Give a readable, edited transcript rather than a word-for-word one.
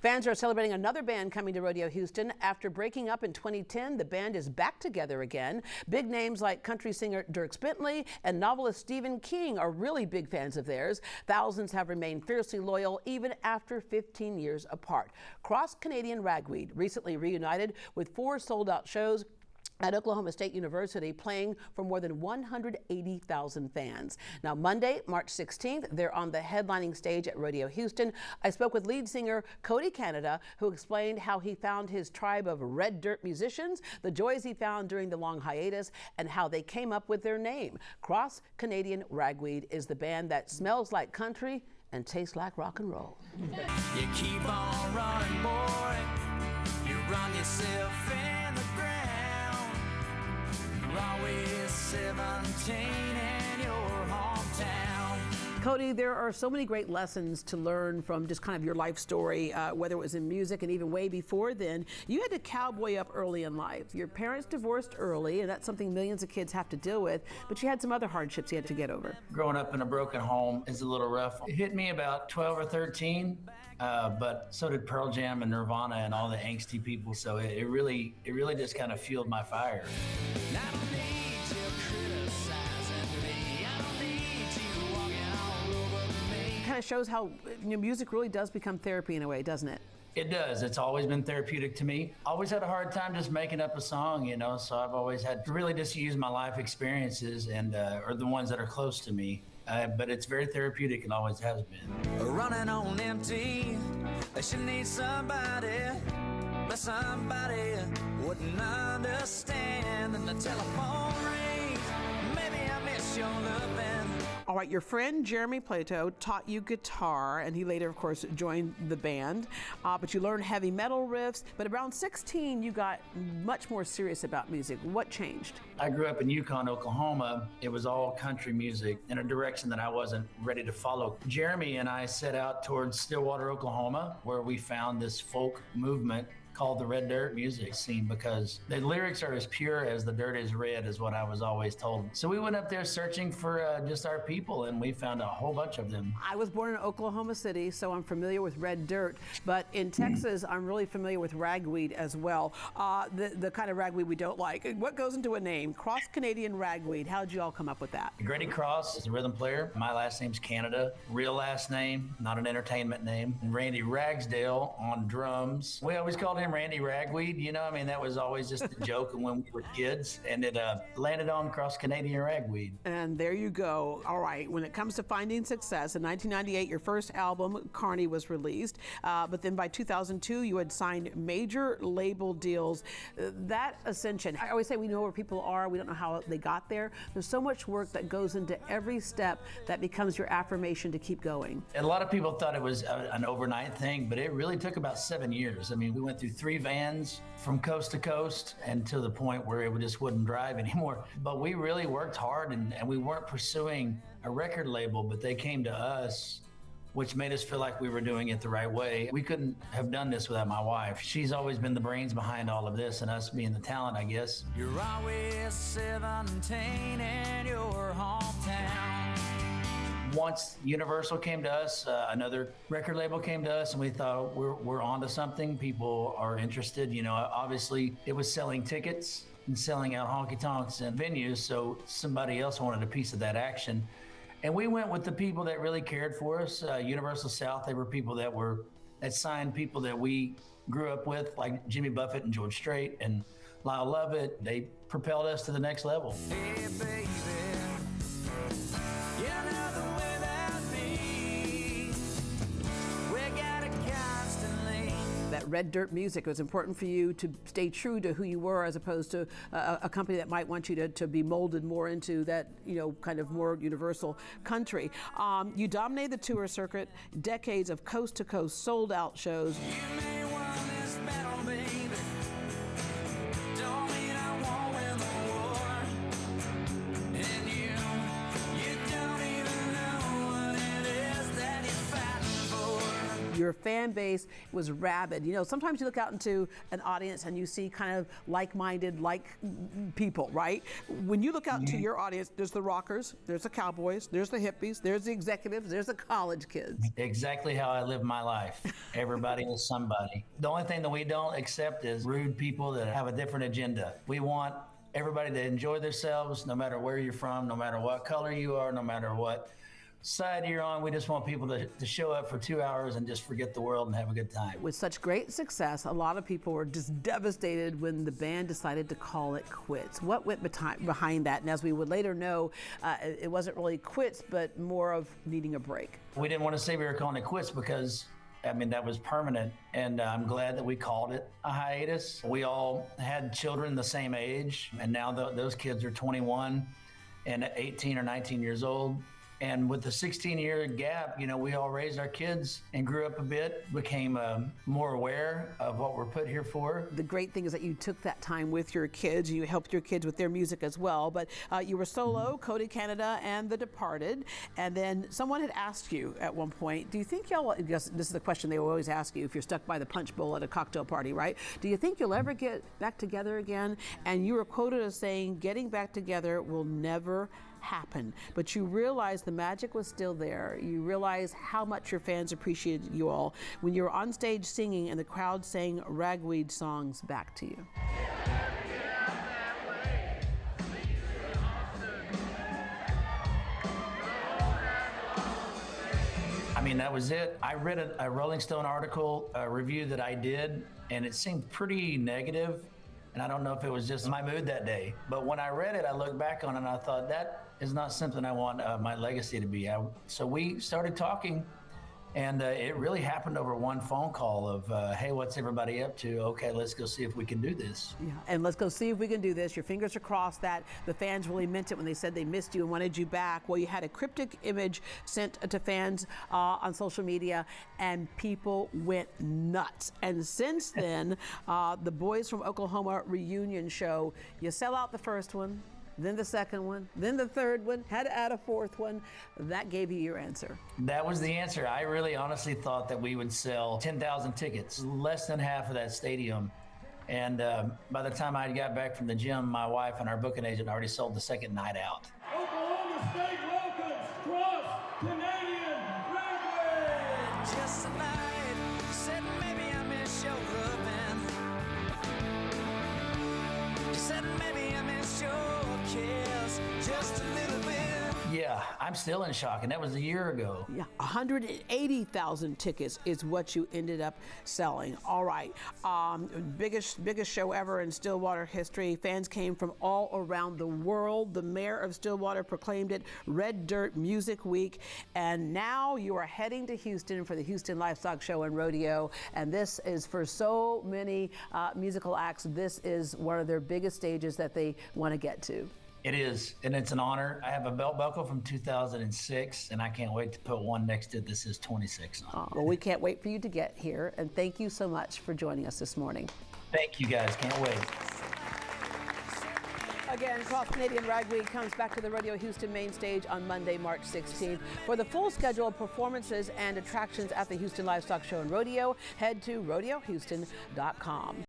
Fans are celebrating another band coming to Rodeo Houston. After breaking up in 2010, the band is back together again. Big names like country singer Dierks Bentley and novelist Stephen King are really big fans of theirs. Thousands have remained fiercely loyal even after 15 years apart. Cross Canadian Ragweed recently reunited with 4 sold-out shows at Oklahoma State University, playing for more than 180,000 fans. Now, Monday, March 16th, they're on the headlining stage at Rodeo Houston. I spoke with lead singer Cody Canada, who explained how he found his tribe of red dirt musicians, the joys he found during the long hiatus, and how they came up with their name. Cross Canadian Ragweed is the band that smells like country and tastes like rock and roll. You keep on running, boy. You run yourself in the ground. You're always 17 in your hometown. Cody, there are so many great lessons to learn from just kind of your life story, whether it was in music and even way before then. You had to cowboy up early in life. Your parents divorced early, and that's something millions of kids have to deal with, but you had some other hardships you had to get over. Growing up in a broken home is a little rough. It hit me about 12 or 13, but so did Pearl Jam and Nirvana and all the angsty people, so it really just kind of fueled my fire. Kind of shows how music really does become therapy in a way, doesn't it? It does. It's always been therapeutic to me. Always had a hard time just making up a song, so I've always had to really just use my life experiences and or the ones that are close to me. But it's very therapeutic and always has been. Running on empty, she needs somebody, but somebody wouldn't understand. And the telephone rings, maybe I miss your loving. All right, your friend Jeremy Plato taught you guitar, and he later, of course, joined the band. But you learned heavy metal riffs. But around 16, you got much more serious about music. What changed? I grew up in Yukon, Oklahoma. It was all country music in a direction that I wasn't ready to follow. Jeremy and I set out towards Stillwater, Oklahoma, where we found this folk movement called the red dirt music scene, because the lyrics are as pure as the dirt is red, is what I was always told. So we went up there searching for just our people, and we found a whole bunch of them. I was born in Oklahoma City, so I'm familiar with red dirt, but in Texas, I'm really familiar with ragweed as well. The kind of ragweed we don't like. What goes into a name? Cross Canadian Ragweed. How did you all come up with that? Grady Cross is a rhythm player. My last name's Canada. Real last name, not an entertainment name. And Randy Ragsdale on drums. We always called him Randy Ragweed, that was always just a joke when we were kids, and it landed on Cross Canadian Ragweed. And there you go. All right, when it comes to finding success, in 1998, your first album, Carney, was released, but then by 2002, you had signed major label deals. That ascension, I always say we know where people are, we don't know how they got there. There's so much work that goes into every step that becomes your affirmation to keep going. And a lot of people thought it was an overnight thing, but it really took about 7 years. We went through 3 vans from coast to coast, and to the point where it just wouldn't drive anymore. But we really worked hard, and we weren't pursuing a record label, but they came to us, which made us feel like we were doing it the right way. We couldn't have done this without my wife. She's always been the brains behind all of this, and us being the talent, I guess. You're always 17 in your hometown. Once Universal came to us, another record label came to us, and we thought we're onto something. People are interested. Obviously it was selling tickets and selling out honky-tonks and venues, so somebody else wanted a piece of that action. And we went with the people that really cared for us. Universal South, they were people that signed people that we grew up with, like Jimmy Buffett and George Strait and Lyle Lovett. They propelled us to the next level. Hey, baby. That red dirt music, it was important for you to stay true to who you were, as opposed to a company that might want you to be molded more into that, kind of more universal country. You dominated the tour circuit, decades of coast to coast sold out shows. You may want this battle, baby. Don't mean I won't win the war. And you don't even know what it is that you're fighting for. your fan base was rabid. You know, sometimes you look out into an audience and you see kind of like-minded, people, right? When you look out to your audience, there's the rockers, there's the cowboys, there's the hippies, there's the executives, there's the college kids. Exactly how I live my life. Everybody is somebody. The only thing that we don't accept is rude people that have a different agenda. We want everybody to enjoy themselves, no matter where you're from, no matter what color you are, no matter what side you're on. We just want people to show up for 2 hours and just forget the world and have a good time. With such great success, a lot of people were just devastated when the band decided to call it quits. What went behind that? And as we would later know, it wasn't really quits, but more of needing a break. We didn't want to say we were calling it quits because, I mean, that was permanent, and I'm glad that we called it a hiatus. We all had children the same age, and now those kids are 21 and 18 or 19 years old. And with the 16-year gap, you know, we all raised our kids and grew up a bit, became more aware of what we're put here for. The great thing is that you took that time with your kids. You helped your kids with their music as well. But you were solo, Cody Canada and The Departed. And then someone had asked you at one point, do you think y'all, this is the question they always ask you if you're stuck by the punch bowl at a cocktail party, right? Do you think you'll ever get back together again? And you were quoted as saying, getting back together will never happen. But you realize the magic was still there. You realize how much your fans appreciated you all when you were on stage singing and the crowd sang Ragweed songs back to you. I mean, that was it. I read a Rolling Stone article, a review that I did, and it seemed pretty negative. And I don't know if it was just my mood that day. But when I read it, I looked back on it and I thought, that is not something I want my legacy to be. So we started talking, and it really happened over one phone call of, hey, what's everybody up to? Okay, let's go see if we can do this. Yeah, and let's go see if we can do this. Your fingers are crossed that the fans really meant it when they said they missed you and wanted you back. Well, you had a cryptic image sent to fans on social media, and people went nuts. And since then, the Boys from Oklahoma reunion show, you sell out the first one, then the second one, then the third one, had to add a fourth one. That gave you your answer. That was the answer. I really honestly thought that we would sell 10,000 tickets, less than half of that stadium. And by the time I got back from the gym, my wife and our booking agent already sold the second night out. Oklahoma State welcomes Cross Canadian Ragweed. Just tonight, you said maybe I miss your loving. You said maybe I miss your kiss just a little bit. Yeah, I'm still in shock, and that was a year ago. Yeah, 180,000 tickets is what you ended up selling. All right, biggest show ever in Stillwater history. Fans came from all around the world. The mayor of Stillwater proclaimed it Red Dirt Music Week, and now you are heading to Houston for the Houston Livestock Show and Rodeo, and this is for so many musical acts. This is one of their biggest stages that they want to get to. It is, and it's an honor. I have a belt buckle from 2006, and I can't wait to put one next to it that says 26 on it. Well, we can't wait for you to get here, and thank you so much for joining us this morning. Thank you, guys. Can't wait. Again, Cross Canadian Ragweed comes back to the Rodeo Houston main stage on Monday, March 16th. For the full schedule of performances and attractions at the Houston Livestock Show and Rodeo, head to RodeoHouston.com.